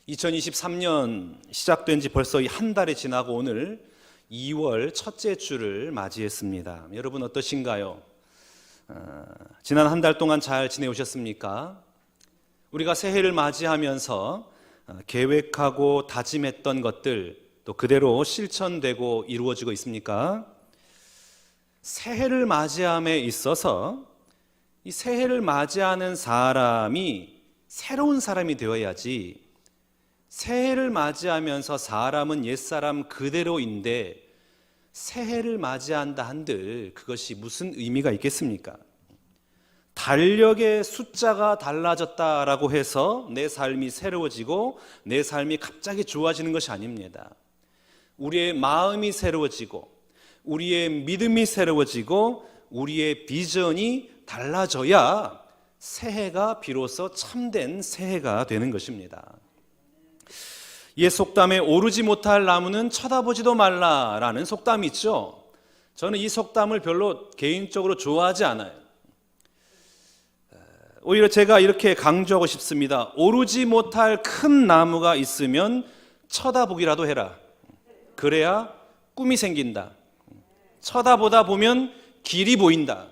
2023년 시작된 지 벌써 한 달이 지나고 오늘 2월 첫째 주를 맞이했습니다. 여러분 어떠신가요? 지난 한 달 동안 잘 지내오셨습니까? 우리가 새해를 맞이하면서 계획하고 다짐했던 것들 또 그대로 실천되고 이루어지고 있습니까? 새해를 맞이함에 있어서 이 새해를 맞이하는 사람이 새로운 사람이 되어야지, 새해를 맞이하면서 사람은 옛사람 그대로인데 새해를 맞이한다 한들 그것이 무슨 의미가 있겠습니까? 달력의 숫자가 달라졌다라고 해서 내 삶이 새로워지고 내 삶이 갑자기 좋아지는 것이 아닙니다. 우리의 마음이 새로워지고 우리의 믿음이 새로워지고 우리의 비전이 달라져야 새해가 비로소 참된 새해가 되는 것입니다. 옛 속담에 오르지 못할 나무는 쳐다보지도 말라라는 속담이 있죠. 저는 이 속담을 별로 개인적으로 좋아하지 않아요. 오히려 제가 이렇게 강조하고 싶습니다. 오르지 못할 큰 나무가 있으면 쳐다보기라도 해라. 그래야 꿈이 생긴다. 쳐다보다 보면 길이 보인다.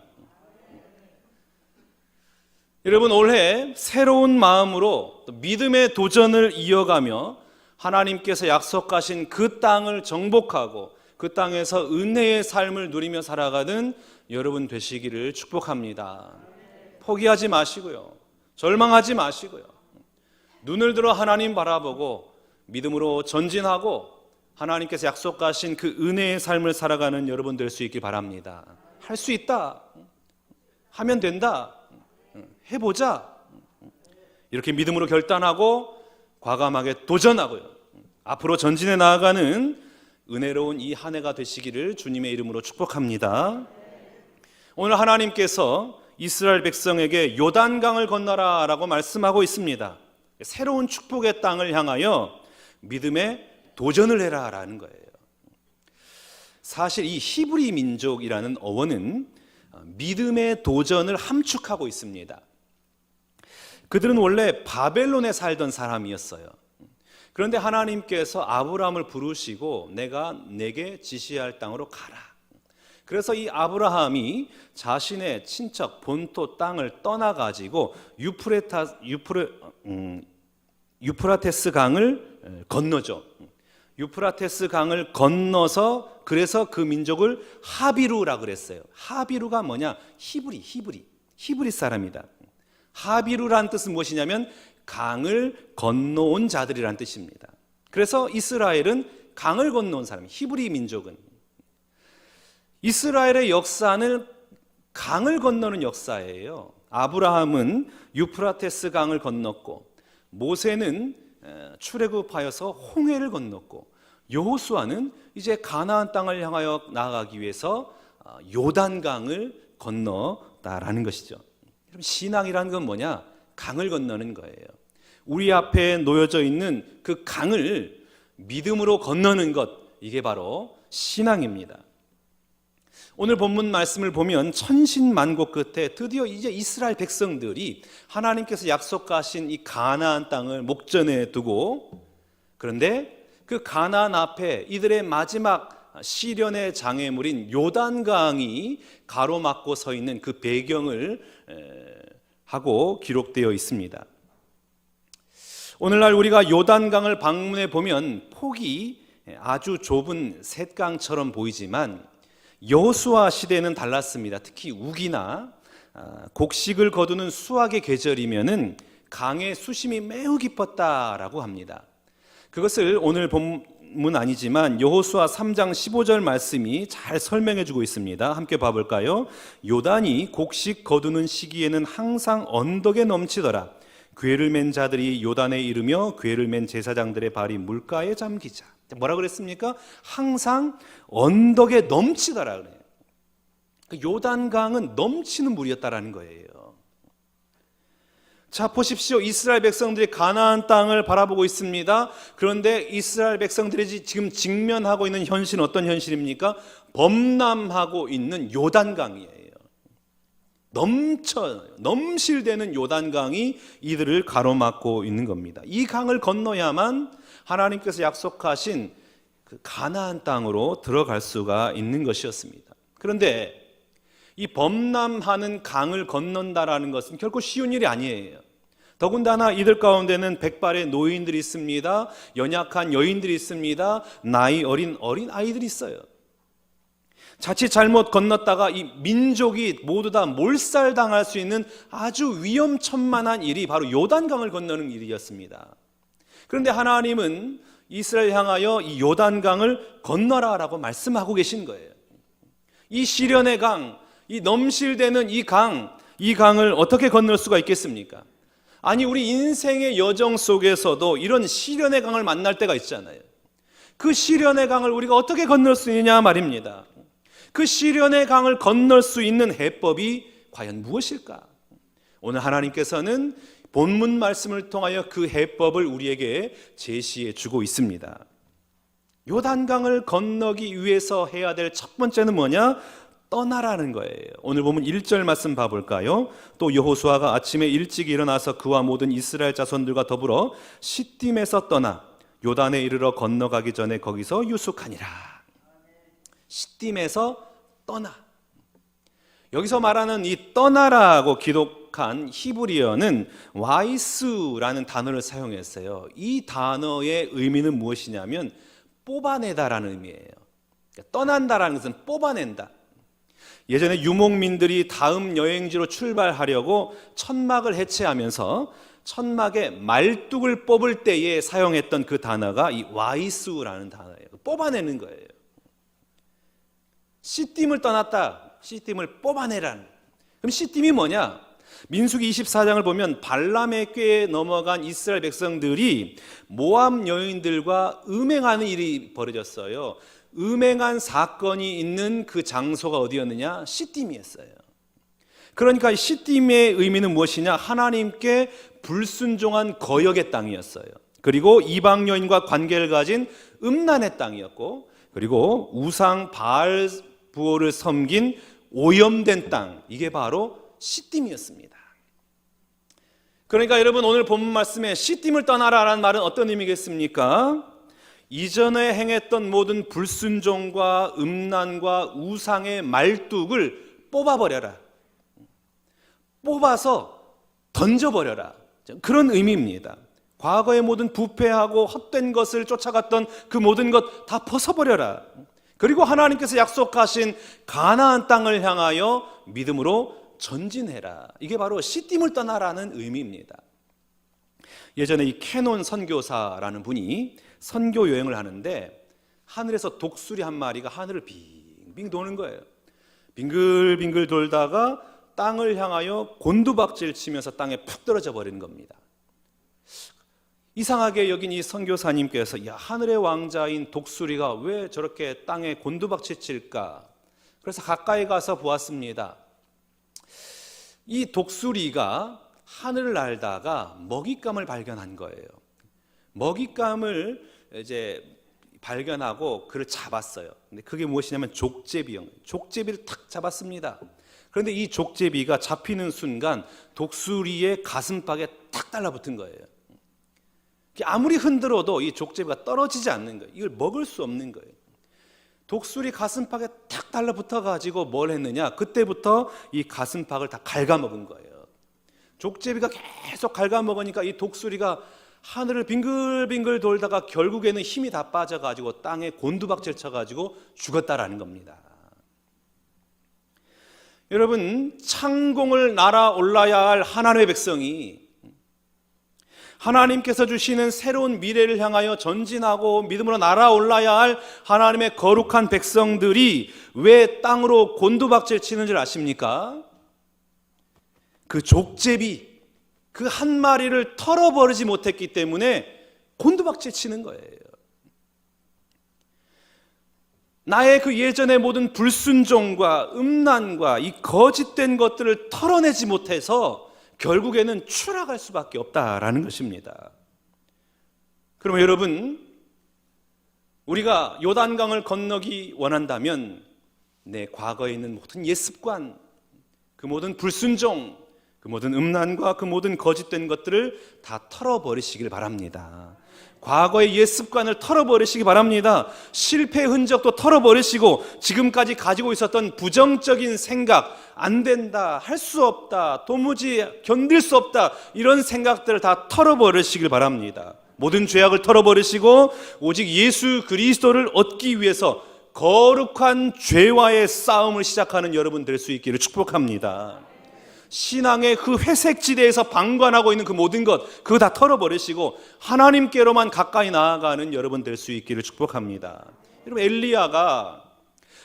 여러분, 올해 새로운 마음으로 믿음의 도전을 이어가며 하나님께서 약속하신 그 땅을 정복하고 그 땅에서 은혜의 삶을 누리며 살아가는 여러분 되시기를 축복합니다. 포기하지 마시고요. 절망하지 마시고요. 눈을 들어 하나님 바라보고 믿음으로 전진하고 하나님께서 약속하신 그 은혜의 삶을 살아가는 여러분 될 수 있길 바랍니다. 할 수 있다. 하면 된다. 해보자. 이렇게 믿음으로 결단하고 과감하게 도전하고요. 앞으로 전진해 나아가는 은혜로운 이 한 해가 되시기를 주님의 이름으로 축복합니다. 오늘 하나님께서 이스라엘 백성에게 요단강을 건너라 라고 말씀하고 있습니다. 새로운 축복의 땅을 향하여 믿음의 도전을 해라 라는 거예요. 사실 이 히브리 민족이라는 어원은 믿음의 도전을 함축하고 있습니다. 그들은 원래 바벨론에 살던 사람이었어요. 그런데 하나님께서 아브라함을 부르시고 내게 지시할 땅으로 가라. 그래서 이 아브라함이 자신의 친척 본토 땅을 떠나가지고 유프라테스 강을 건너죠. 유프라테스 강을 건너서 그래서 그 민족을 하비루라 그랬어요. 하비루가 뭐냐? 히브리 사람이다. 하비루라는 뜻은 무엇이냐면 강을 건너온 자들이라는 뜻입니다. 그래서 이스라엘은 강을 건너온 사람, 히브리 민족은. 이스라엘의 역사는 강을 건너는 역사예요. 아브라함은 유프라테스 강을 건넜고 모세는 출애굽하여서 홍해를 건넜고 여호수아는 이제 가나안 땅을 향하여 나아가기 위해서 요단강을 건너다라는 것이죠. 신앙이라는 건 뭐냐? 강을 건너는 거예요. 우리 앞에 놓여져 있는 그 강을 믿음으로 건너는 것, 이게 바로 신앙입니다. 오늘 본문 말씀을 보면 천신만고 끝에 드디어 이제 이스라엘 백성들이 하나님께서 약속하신 이 가나안 땅을 목전에 두고, 그런데 그 가나안 앞에 이들의 마지막 시련의 장애물인 요단강이 가로막고 서 있는 그 배경을 하고 기록되어 있습니다. 오늘날 우리가 요단강을 방문해 보면 폭이 아주 좁은 셋강처럼 보이지만 여호수아 시대는 달랐습니다. 특히 우기나 곡식을 거두는 수확의 계절이면은 강의 수심이 매우 깊었다라고 합니다. 그것을 오늘 본문 아니지만 여호수아 3장 15절 말씀이 잘 설명해 주고 있습니다. 함께 봐볼까요? 요단이 곡식 거두는 시기에는 항상 언덕에 넘치더라. 궤를 맨 자들이 요단에 이르며 궤를 맨 제사장들의 발이 물가에 잠기자. 뭐라 그랬습니까? 항상 언덕에 넘치더라 그래요. 그 요단강은 넘치는 물이었다라는 거예요. 자, 보십시오. 이스라엘 백성들이 가나안 땅을 바라보고 있습니다. 그런데 이스라엘 백성들이 지금 직면하고 있는 현실은 어떤 현실입니까? 범람하고 있는 요단강이에요. 넘실대는 요단강이 이들을 가로막고 있는 겁니다. 이 강을 건너야만 하나님께서 약속하신 그 가나안 땅으로 들어갈 수가 있는 것이었습니다. 그런데 이 범람하는 강을 건넌다라는 것은 결코 쉬운 일이 아니에요. 더군다나 이들 가운데는 백발의 노인들이 있습니다. 연약한 여인들이 있습니다. 나이 어린 아이들이 있어요. 자칫 잘못 건넜다가 이 민족이 모두 다 몰살당할 수 있는 아주 위험천만한 일이 바로 요단강을 건너는 일이었습니다. 그런데 하나님은 이스라엘 향하여 이 요단강을 건너라라고 말씀하고 계신 거예요. 이 시련의 강, 이 넘실대는 이 강을 어떻게 건널 수가 있겠습니까? 아니, 우리 인생의 여정 속에서도 이런 시련의 강을 만날 때가 있잖아요. 그 시련의 강을 우리가 어떻게 건널 수 있느냐 말입니다. 그 시련의 강을 건널 수 있는 해법이 과연 무엇일까? 오늘 하나님께서는 본문 말씀을 통하여 그 해법을 우리에게 제시해 주고 있습니다. 요단강을 건너기 위해서 해야 될 첫 번째는 뭐냐? 떠나라는 거예요. 오늘 보면 1절 말씀 봐볼까요? 또 여호수아가 아침에 일찍 일어나서 그와 모든 이스라엘 자손들과 더불어 시딤에서 떠나 요단에 이르러 건너가기 전에 거기서 유숙하니라. 시딤에서 떠나. 여기서 말하는 이 떠나라고 기록한 히브리어는 와이스라는 단어를 사용했어요. 이 단어의 의미는 무엇이냐면 뽑아내다라는 의미예요. 그러니까 떠난다라는 것은 뽑아낸다. 예전에 유목민들이 다음 여행지로 출발하려고 천막을 해체하면서 천막에 말뚝을 뽑을 때에 사용했던 그 단어가 이 와이스라는 단어예요. 뽑아내는 거예요. 시딤을 떠났다. 시딤을 뽑아내라는. 그럼 시딤이 뭐냐? 민수기 24장을 보면 발람의 꾀에 넘어간 이스라엘 백성들이 모압 여인들과 음행하는 일이 벌어졌어요. 음행한 사건이 있는 그 장소가 어디였느냐? 시딤이었어요. 그러니까 시딤의 의미는 무엇이냐? 하나님께 불순종한 거역의 땅이었어요. 그리고 이방 여인과 관계를 가진 음란의 땅이었고, 그리고 우상 바알 부호를 섬긴 오염된 땅, 이게 바로 시딤이었습니다. 그러니까 여러분, 오늘 본문 말씀에 시딤을 떠나라라는 말은 어떤 의미겠습니까? 이전에 행했던 모든 불순종과 음란과 우상의 말뚝을 뽑아버려라. 뽑아서 던져버려라. 그런 의미입니다. 과거의 모든 부패하고 헛된 것을 쫓아갔던 그 모든 것 다 벗어버려라. 그리고 하나님께서 약속하신 가나안 땅을 향하여 믿음으로 전진해라. 이게 바로 시딤을 떠나라는 의미입니다. 예전에 이 캐논 선교사라는 분이 선교 여행을 하는데 하늘에서 독수리 한 마리가 하늘을 빙빙 도는 거예요. 빙글빙글 돌다가 땅을 향하여 곤두박질 치면서 땅에 푹 떨어져 버리는 겁니다. 이상하게 여긴 이 선교사님께서, 야, 하늘의 왕자인 독수리가 왜 저렇게 땅에 곤두박질 칠까? 그래서 가까이 가서 보았습니다. 이 독수리가 하늘을 날다가 먹잇감을 발견한 거예요. 먹잇감을 이제 발견하고 그를 잡았어요. 근데 그게 무엇이냐면 족제비형. 족제비를 탁 잡았습니다. 그런데 이 족제비가 잡히는 순간 독수리의 가슴팍에 탁 달라붙은 거예요. 아무리 흔들어도 이 족제비가 떨어지지 않는 거예요. 이걸 먹을 수 없는 거예요. 독수리 가슴팍에 탁 달라붙어가지고 뭘 했느냐? 그때부터 이 가슴팍을 다 갉아먹은 거예요. 족제비가 계속 갉아먹으니까 이 독수리가 하늘을 빙글빙글 돌다가 결국에는 힘이 다 빠져가지고 땅에 곤두박질 쳐가지고 죽었다라는 겁니다. 여러분, 창공을 날아올라야 할 하나님의 백성이 하나님께서 주시는 새로운 미래를 향하여 전진하고 믿음으로 날아올라야 할 하나님의 거룩한 백성들이 왜 땅으로 곤두박질 치는 줄 아십니까? 그 족제비, 그 한 마리를 털어버리지 못했기 때문에 곤두박질 치는 거예요. 나의 그 예전의 모든 불순종과 음란과 이 거짓된 것들을 털어내지 못해서 결국에는 추락할 수밖에 없다라는 것입니다. 그러면 여러분, 우리가 요단강을 건너기 원한다면 내 과거에 있는 모든 옛 습관, 그 모든 불순종, 그 모든 음란과 그 모든 거짓된 것들을 다 털어버리시길 바랍니다. 과거의 옛 습관을 털어버리시기 바랍니다. 실패의 흔적도 털어버리시고 지금까지 가지고 있었던 부정적인 생각, 안 된다, 할 수 없다, 도무지 견딜 수 없다, 이런 생각들을 다 털어버리시길 바랍니다. 모든 죄악을 털어버리시고 오직 예수 그리스도를 얻기 위해서 거룩한 죄와의 싸움을 시작하는 여러분 될 수 있기를 축복합니다. 신앙의 그 회색지대에서 방관하고 있는 그 모든 것, 그거 다 털어버리시고 하나님께로만 가까이 나아가는 여러분 될 수 있기를 축복합니다. 여러분, 엘리야가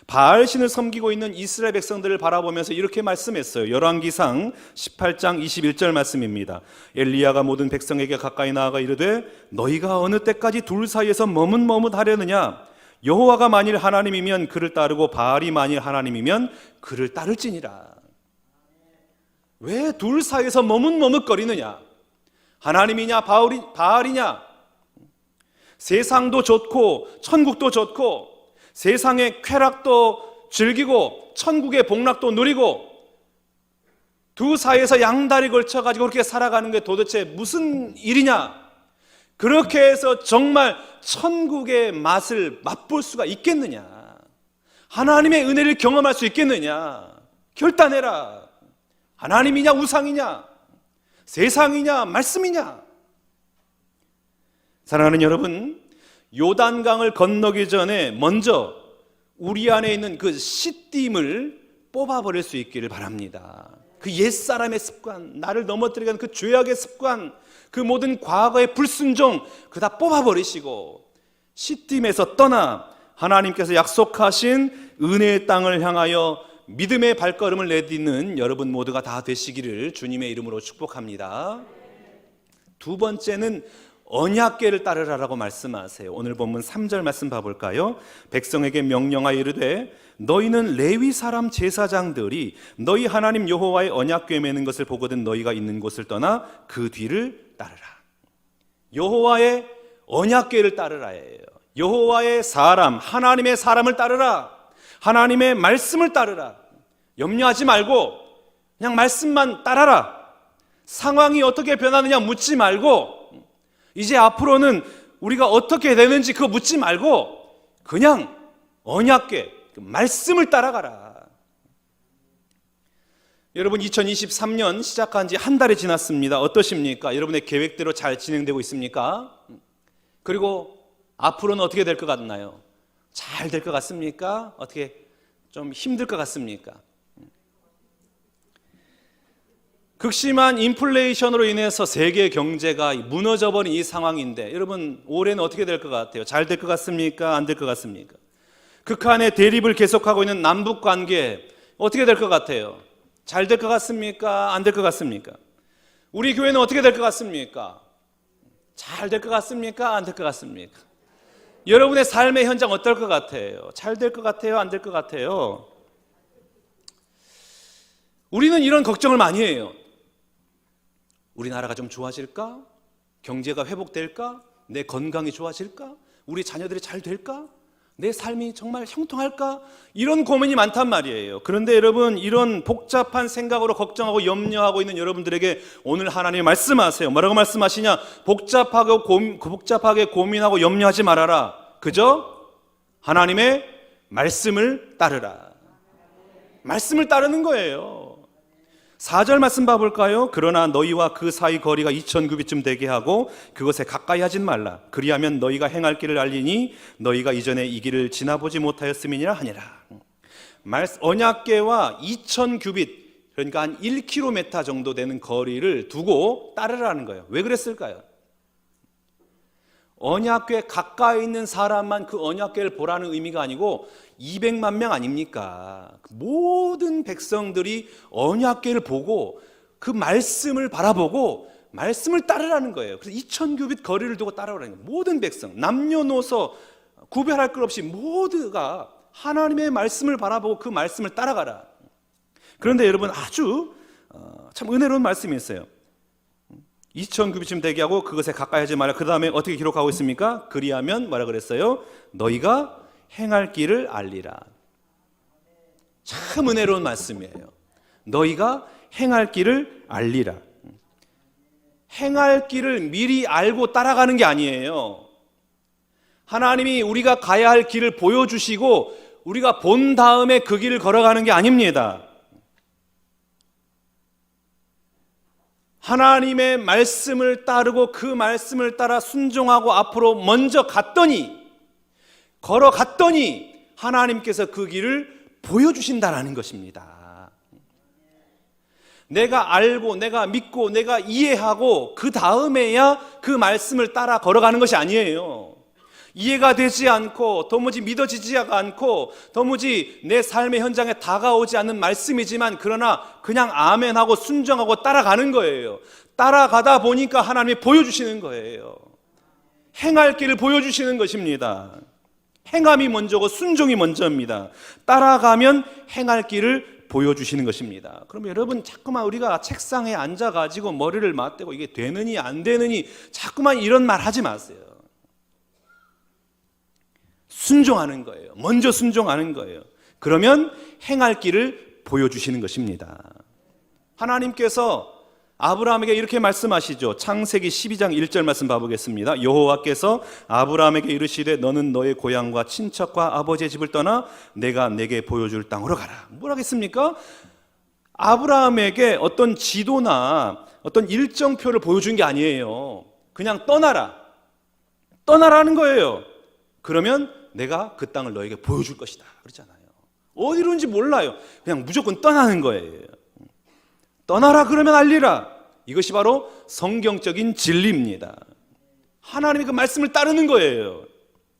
바알신을 섬기고 있는 이스라엘 백성들을 바라보면서 이렇게 말씀했어요. 열왕기상 18장 21절 말씀입니다. 엘리야가 모든 백성에게 가까이 나아가 이르되 너희가 어느 때까지 둘 사이에서 머뭇머뭇하려느냐? 여호와가 만일 하나님이면 그를 따르고 바알이 만일 하나님이면 그를 따를지니라. 왜 둘 사이에서 머뭇머뭇거리느냐? 하나님이냐 바알이냐? 세상도 좋고 천국도 좋고 세상의 쾌락도 즐기고 천국의 복락도 누리고 두 사이에서 양다리 걸쳐가지고 그렇게 살아가는 게 도대체 무슨 일이냐? 그렇게 해서 정말 천국의 맛을 맛볼 수가 있겠느냐? 하나님의 은혜를 경험할 수 있겠느냐? 결단해라. 하나님이냐 우상이냐? 세상이냐 말씀이냐? 사랑하는 여러분, 요단강을 건너기 전에 먼저 우리 안에 있는 그 씨띠임을 뽑아버릴 수 있기를 바랍니다. 그 옛사람의 습관, 나를 넘어뜨리게 하는 그 죄악의 습관, 그 모든 과거의 불순종, 그거 다 뽑아버리시고 씨띠임에서 떠나 하나님께서 약속하신 은혜의 땅을 향하여 믿음의 발걸음을 내딛는 여러분 모두가 다 되시기를 주님의 이름으로 축복합니다. 두 번째는 언약궤를 따르라라고 말씀하세요. 오늘 본문 3절 말씀 봐볼까요? 백성에게 명령하여 이르되 너희는 레위 사람 제사장들이 너희 하나님 여호와의 언약궤 매는 것을 보거든 너희가 있는 곳을 떠나 그 뒤를 따르라. 여호와의 언약궤를 따르라예요. 여호와의 사람, 하나님의 사람을 따르라. 하나님의 말씀을 따르라. 염려하지 말고 그냥 말씀만 따라라. 상황이 어떻게 변하느냐 묻지 말고 이제 앞으로는 우리가 어떻게 되는지 그거 묻지 말고 그냥 언약궤, 말씀을 따라가라. 여러분, 2023년 시작한 지 한 달이 지났습니다. 어떠십니까? 여러분의 계획대로 잘 진행되고 있습니까? 그리고 앞으로는 어떻게 될 것 같나요? 잘 될 것 같습니까? 어떻게 좀 힘들 것 같습니까? 극심한 인플레이션으로 인해서 세계 경제가 무너져버린 이 상황인데 여러분, 올해는 어떻게 될 것 같아요? 잘 될 것 같습니까? 안 될 것 같습니까? 극한의 대립을 계속하고 있는 남북관계 어떻게 될 것 같아요? 잘 될 것 같습니까? 안 될 것 같습니까? 우리 교회는 어떻게 될 것 같습니까? 잘 될 것 같습니까? 안 될 것 같습니까? 여러분의 삶의 현장 어떨 것 같아요? 잘 될 것 같아요? 안 될 것 같아요? 우리는 이런 걱정을 많이 해요. 우리나라가 좀 좋아질까? 경제가 회복될까? 내 건강이 좋아질까? 우리 자녀들이 잘 될까? 내 삶이 정말 형통할까? 이런 고민이 많단 말이에요. 그런데 여러분, 이런 복잡한 생각으로 걱정하고 염려하고 있는 여러분들에게 오늘 하나님이 말씀하세요. 뭐라고 말씀하시냐? 복잡하게 고민하고 염려하지 말아라. 그저 하나님의 말씀을 따르라. 말씀을 따르는 거예요. 4절 말씀 봐볼까요? 그러나 너희와 그 사이 거리가 2000규빗쯤 되게 하고 그것에 가까이 하진 말라. 그리하면 너희가 행할 길을 알리니 너희가 이전에 이 길을 지나보지 못하였음이니라 하니라. 언약궤와 2000규빗, 그러니까 한 1km 정도 되는 거리를 두고 따르라는 거예요. 왜 그랬을까요? 언약궤 가까이 있는 사람만 그 언약궤를 보라는 의미가 아니고 200만 명 아닙니까? 모든 백성들이 언약궤를 보고 그 말씀을 바라보고 말씀을 따르라는 거예요. 그래서 2000규빗 거리를 두고 따라오라는 거예요. 모든 백성, 남녀노소 구별할 것 없이 모두가 하나님의 말씀을 바라보고 그 말씀을 따라가라. 그런데 여러분, 아주 참 은혜로운 말씀이 있어요. 2000규빗쯤 되게 하고 그것에 가까이 하지 말라. 그 다음에 어떻게 기록하고 있습니까? 그리하면 뭐라 그랬어요? 너희가 행할 길을 알리라. 참 은혜로운 말씀이에요. 너희가 행할 길을 알리라. 행할 길을 미리 알고 따라가는 게 아니에요. 하나님이 우리가 가야 할 길을 보여주시고 우리가 본 다음에 그 길을 걸어가는 게 아닙니다. 하나님의 말씀을 따르고 그 말씀을 따라 순종하고 앞으로 먼저 걸어갔더니 하나님께서 그 길을 보여주신다라는 것입니다. 내가 알고 내가 믿고 내가 이해하고 그 다음에야 그 말씀을 따라 걸어가는 것이 아니에요. 이해가 되지 않고 도무지 믿어지지 않고 도무지 내 삶의 현장에 다가오지 않는 말씀이지만 그러나 그냥 아멘하고 순종하고 따라가는 거예요. 따라가다 보니까 하나님이 보여주시는 거예요. 행할 길을 보여주시는 것입니다. 행함이 먼저고 순종이 먼저입니다. 따라가면 행할 길을 보여주시는 것입니다. 그럼 여러분 자꾸만 우리가 책상에 앉아가지고 머리를 맞대고 이게 되느니 안 되느니 자꾸만 이런 말 하지 마세요. 순종하는 거예요. 먼저 순종하는 거예요. 그러면 행할 길을 보여주시는 것입니다. 하나님께서 아브라함에게 이렇게 말씀하시죠. 창세기 12장 1절 말씀 봐보겠습니다. 여호와께서 아브라함에게 이르시되 너는 너의 고향과 친척과 아버지의 집을 떠나 내가 내게 보여줄 땅으로 가라. 뭘 하겠습니까? 아브라함에게 어떤 지도나 어떤 일정표를 보여준 게 아니에요. 그냥 떠나라는 거예요. 그러면 내가 그 땅을 너에게 보여줄 것이다 그러잖아요. 어디로인지 몰라요. 그냥 무조건 떠나는 거예요. 떠나라 그러면 알리라. 이것이 바로 성경적인 진리입니다. 하나님의 그 말씀을 따르는 거예요.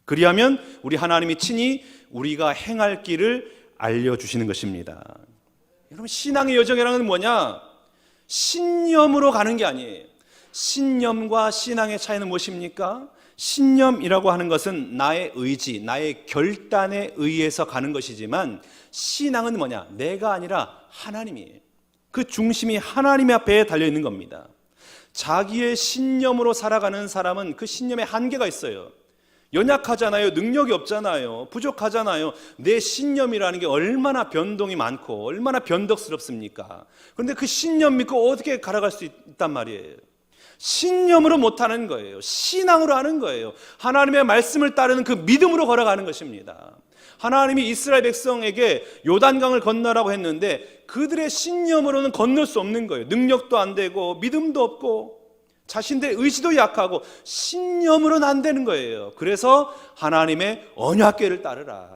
그리하면 우리 하나님이 친히 우리가 행할 길을 알려주시는 것입니다. 여러분 신앙의 여정이라는 건 뭐냐? 신념으로 가는 게 아니에요. 신념과 신앙의 차이는 무엇입니까? 신념이라고 하는 것은 나의 의지, 나의 결단에 의해서 가는 것이지만 신앙은 뭐냐? 내가 아니라 하나님이에요. 그 중심이 하나님 앞에 달려있는 겁니다. 자기의 신념으로 살아가는 사람은 그 신념에 한계가 있어요. 연약하잖아요. 능력이 없잖아요. 부족하잖아요. 내 신념이라는 게 얼마나 변동이 많고 얼마나 변덕스럽습니까? 그런데 그 신념 믿고 어떻게 갈아갈 수 있단 말이에요. 신념으로 못하는 거예요. 신앙으로 하는 거예요. 하나님의 말씀을 따르는 그 믿음으로 걸어가는 것입니다. 하나님이 이스라엘 백성에게 요단강을 건너라고 했는데 그들의 신념으로는 건널 수 없는 거예요. 능력도 안 되고 믿음도 없고 자신들의 의지도 약하고 신념으로는 안 되는 거예요. 그래서 하나님의 언약궤를 따르라.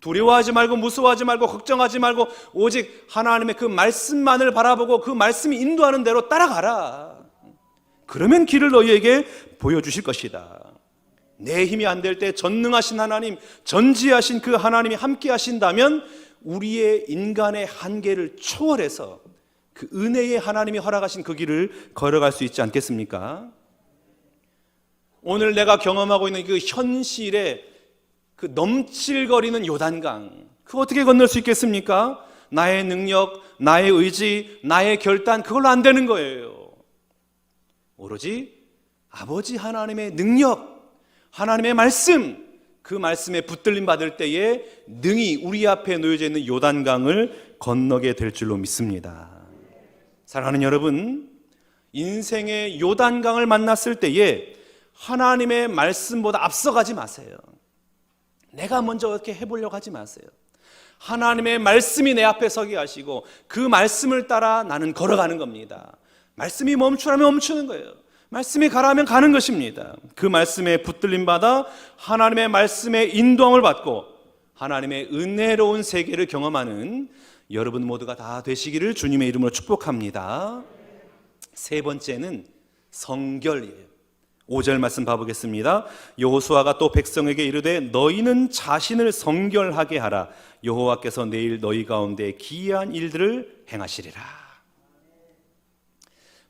두려워하지 말고 무서워하지 말고 걱정하지 말고 오직 하나님의 그 말씀만을 바라보고 그 말씀이 인도하는 대로 따라가라. 그러면 길을 너희에게 보여주실 것이다. 내 힘이 안 될 때 전능하신 하나님, 전지하신 그 하나님이 함께 하신다면 우리의 인간의 한계를 초월해서 그 은혜의 하나님이 허락하신 그 길을 걸어갈 수 있지 않겠습니까? 오늘 내가 경험하고 있는 그 현실의 그 넘칠거리는 요단강, 그거 어떻게 건널 수 있겠습니까? 나의 능력, 나의 의지, 나의 결단, 그걸로 안 되는 거예요. 오로지 아버지 하나님의 능력, 하나님의 말씀, 그 말씀에 붙들림 받을 때에 능히 우리 앞에 놓여져 있는 요단강을 건너게 될 줄로 믿습니다. 사랑하는 여러분, 인생의 요단강을 만났을 때에 하나님의 말씀보다 앞서가지 마세요. 내가 먼저 어떻게 해보려고 하지 마세요. 하나님의 말씀이 내 앞에 서게 하시고 그 말씀을 따라 나는 걸어가는 겁니다. 말씀이 멈추라면 멈추는 거예요. 말씀이 가라면 가는 것입니다. 그 말씀에 붙들림 받아 하나님의 말씀의 인도함을 받고 하나님의 은혜로운 세계를 경험하는 여러분 모두가 다 되시기를 주님의 이름으로 축복합니다. 세 번째는 성결이에요. 5절 말씀 봐보겠습니다. 여호수아가 또 백성에게 이르되 너희는 자신을 성결하게 하라. 여호와께서 내일 너희 가운데 기이한 일들을 행하시리라.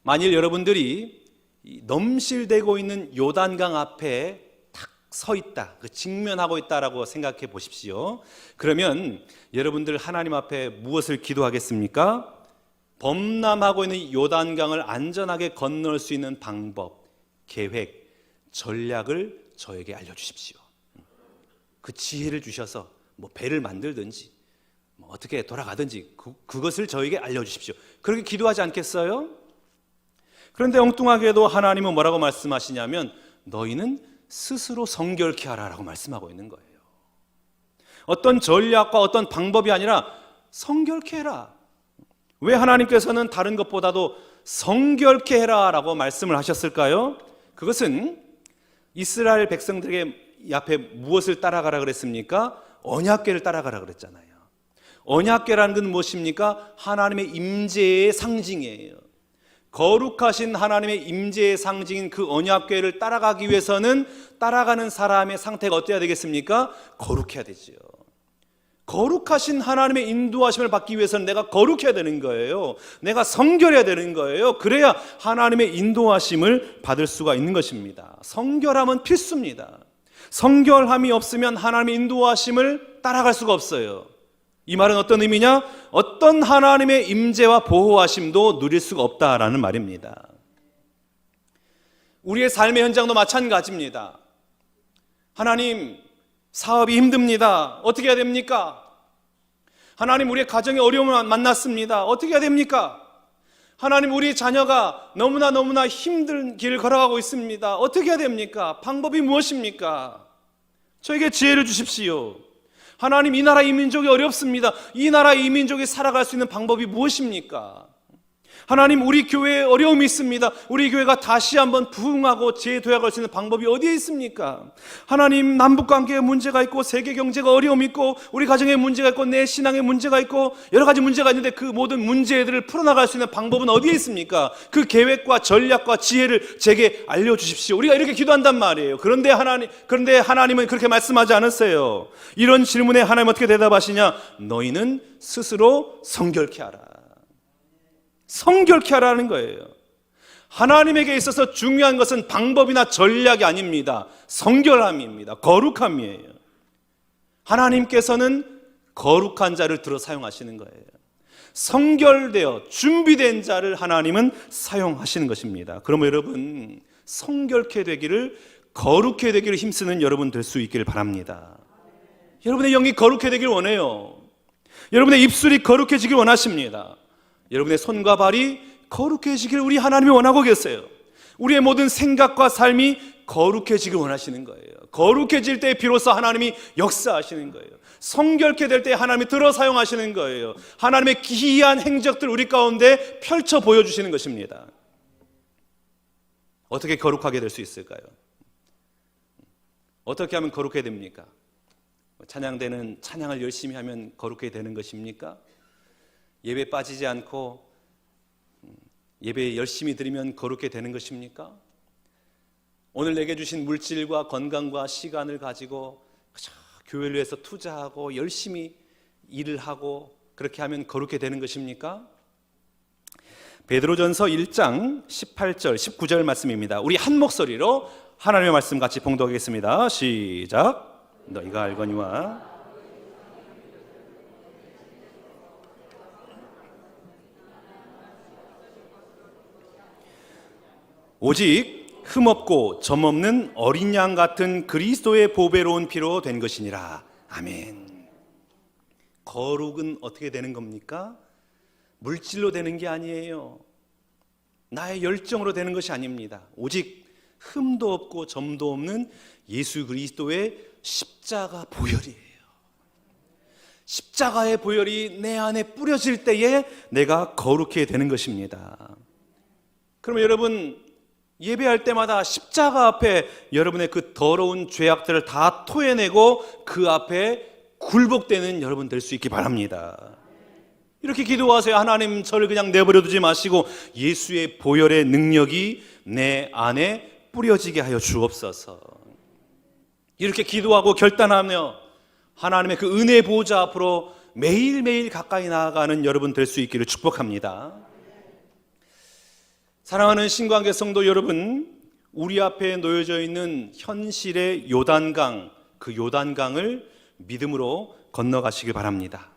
만일 여러분들이 넘실대고 있는 요단강 앞에 딱 서 있다, 직면하고 있다라고 생각해 보십시오. 그러면 여러분들 하나님 앞에 무엇을 기도하겠습니까? 범람하고 있는 요단강을 안전하게 건널 수 있는 방법, 계획, 전략을 저에게 알려주십시오. 그 지혜를 주셔서 뭐 배를 만들든지 어떻게 돌아가든지 그것을 저에게 알려주십시오. 그렇게 기도하지 않겠어요? 그런데 엉뚱하게도 하나님은 뭐라고 말씀하시냐면 너희는 스스로 성결케 하라라고 말씀하고 있는 거예요. 어떤 전략과 어떤 방법이 아니라 성결케 해라. 왜 하나님께서는 다른 것보다도 성결케 해라라고 말씀을 하셨을까요? 그것은 이스라엘 백성들에게 앞에 무엇을 따라가라 그랬습니까? 언약궤를 따라가라 그랬잖아요. 언약궤라는 건 무엇입니까? 하나님의 임재의 상징이에요. 거룩하신 하나님의 임재의 상징인 그 언약궤를 따라가기 위해서는 따라가는 사람의 상태가 어때야 되겠습니까? 거룩해야 되지요. 거룩하신 하나님의 인도하심을 받기 위해서는 내가 거룩해야 되는 거예요. 내가 성결해야 되는 거예요. 그래야 하나님의 인도하심을 받을 수가 있는 것입니다. 성결함은 필수입니다. 성결함이 없으면 하나님의 인도하심을 따라갈 수가 없어요. 이 말은 어떤 의미냐? 어떤 하나님의 임재와 보호하심도 누릴 수가 없다라는 말입니다. 우리의 삶의 현장도 마찬가지입니다. 하나님, 사업이 힘듭니다. 어떻게 해야 됩니까? 하나님, 우리의 가정에 어려움을 만났습니다. 어떻게 해야 됩니까? 하나님, 우리 자녀가 너무나 힘든 길을 걸어가고 있습니다. 어떻게 해야 됩니까? 방법이 무엇입니까? 저에게 지혜를 주십시오. 하나님, 이 나라 이 민족이 어렵습니다. 이 나라 이 민족이 살아갈 수 있는 방법이 무엇입니까? 하나님, 우리 교회에 어려움이 있습니다. 우리 교회가 다시 한번 부흥하고 재도약할 수 있는 방법이 어디에 있습니까? 하나님, 남북관계에 문제가 있고 세계 경제가 어려움이 있고 우리 가정에 문제가 있고 내 신앙에 문제가 있고 여러 가지 문제가 있는데 그 모든 문제들을 풀어나갈 수 있는 방법은 어디에 있습니까? 그 계획과 전략과 지혜를 제게 알려주십시오. 우리가 이렇게 기도한단 말이에요. 그런데 하나님은 그렇게 말씀하지 않으세요. 이런 질문에 하나님 어떻게 대답하시냐? 너희는 스스로 성결케 하라. 성결케 하라는 거예요. 하나님에게 있어서 중요한 것은 방법이나 전략이 아닙니다. 성결함입니다. 거룩함이에요. 하나님께서는 거룩한 자를 들어 사용하시는 거예요. 성결되어 준비된 자를 하나님은 사용하시는 것입니다. 그러면 여러분, 성결케 되기를, 거룩해 되기를 힘쓰는 여러분 될 수 있기를 바랍니다. 여러분의 영이 거룩해 되기를 원해요. 여러분의 입술이 거룩해지길 원하십니다. 여러분의 손과 발이 거룩해지길 우리 하나님이 원하고 계세요. 우리의 모든 생각과 삶이 거룩해지길 원하시는 거예요. 거룩해질 때 비로소 하나님이 역사하시는 거예요. 성결케 될 때 하나님이 들어 사용하시는 거예요. 하나님의 기이한 행적들 우리 가운데 펼쳐 보여주시는 것입니다. 어떻게 거룩하게 될 수 있을까요? 어떻게 하면 거룩해 됩니까? 찬양대는 찬양을 열심히 하면 거룩해 되는 것입니까? 예배 빠지지 않고 예배 열심히 드리면 거룩해 되는 것입니까? 오늘 내게 주신 물질과 건강과 시간을 가지고 교회를 위해서 투자하고 열심히 일을 하고 그렇게 하면 거룩해 되는 것입니까? 베드로전서 1장 18절 19절 말씀입니다. 우리 한 목소리로 하나님의 말씀 같이 봉독하겠습니다. 시작. 너희가 알거니와 오직 흠없고 점없는 어린 양 같은 그리스도의 보배로운 피로 된 것이니라. 아멘. 거룩은 어떻게 되는 겁니까? 물질로 되는 게 아니에요. 나의 열정으로 되는 것이 아닙니다. 오직 흠도 없고 점도 없는 예수 그리스도의 십자가 보혈이에요. 십자가의 보혈이 내 안에 뿌려질 때에 내가 거룩해 되는 것입니다. 그러면 여러분, 예배할 때마다 십자가 앞에 여러분의 그 더러운 죄악들을 다 토해내고 그 앞에 굴복되는 여러분 될 수 있기 바랍니다. 이렇게 기도하세요. 하나님, 저를 그냥 내버려 두지 마시고 예수의 보혈의 능력이 내 안에 뿌려지게 하여 주옵소서. 이렇게 기도하고 결단하며 하나님의 그 은혜 보좌 앞으로 매일매일 가까이 나아가는 여러분 될 수 있기를 축복합니다. 사랑하는 신관계 성도 여러분, 우리 앞에 놓여져 있는 현실의 요단강, 그 요단강을 믿음으로 건너가시길 바랍니다.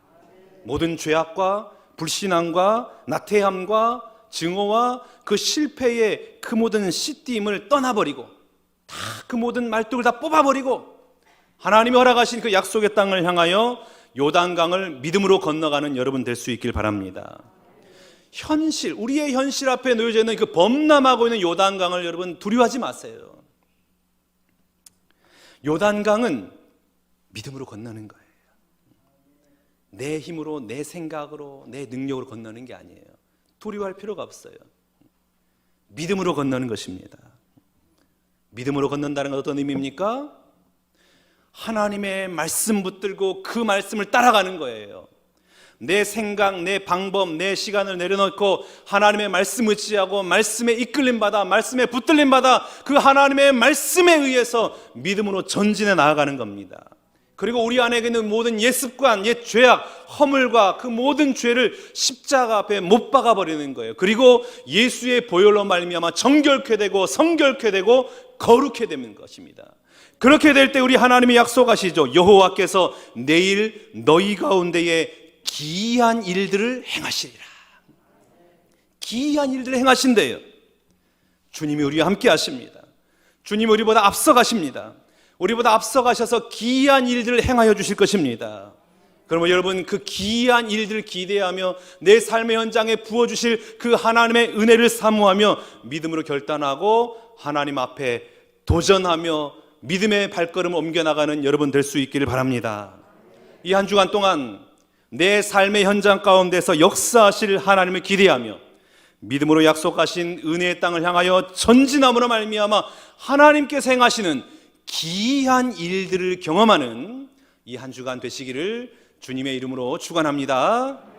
모든 죄악과 불신앙과 나태함과 증오와 그 실패의 그 모든 씨띠임을 떠나버리고 다 그 모든 말뚝을 다 뽑아버리고 하나님이 허락하신 그 약속의 땅을 향하여 요단강을 믿음으로 건너가는 여러분 될 수 있길 바랍니다. 현실, 우리의 현실 앞에 놓여져 있는 그 범람하고 있는 요단강을 여러분 두려워하지 마세요. 요단강은 믿음으로 건너는 거예요. 내 힘으로, 내 생각으로, 내 능력으로 건너는 게 아니에요. 두려워할 필요가 없어요. 믿음으로 건너는 것입니다. 믿음으로 건넌다는 건 어떤 의미입니까? 하나님의 말씀 붙들고 그 말씀을 따라가는 거예요. 내 생각, 내 방법, 내 시간을 내려놓고 하나님의 말씀 의지하고 말씀에 이끌림 받아, 말씀에 붙들림 받아 그 하나님의 말씀에 의해서 믿음으로 전진해 나아가는 겁니다. 그리고 우리 안에 있는 모든 옛 습관, 옛 죄악, 허물과 그 모든 죄를 십자가 앞에 못 박아 버리는 거예요. 그리고 예수의 보혈로 말미암아 정결케 되고 성결케 되고 거룩해 되는 것입니다. 그렇게 될 때 우리 하나님이 약속하시죠. 여호와께서 내일 너희 가운데에 기이한 일들을 행하시리라. 기이한 일들을 행하신대요. 주님이 우리와 함께 하십니다. 주님이 우리보다 앞서가십니다. 우리보다 앞서가셔서 기이한 일들을 행하여 주실 것입니다. 그러면 여러분 그 기이한 일들을 기대하며 내 삶의 현장에 부어주실 그 하나님의 은혜를 사모하며 믿음으로 결단하고 하나님 앞에 도전하며 믿음의 발걸음을 옮겨나가는 여러분 될 수 있기를 바랍니다. 이 한 주간 동안 내 삶의 현장 가운데서 역사하실 하나님을 기대하며 믿음으로 약속하신 은혜의 땅을 향하여 전진함으로 말미암아 하나님께서 행하시는 기이한 일들을 경험하는 이 한 주간 되시기를 주님의 이름으로 축원합니다.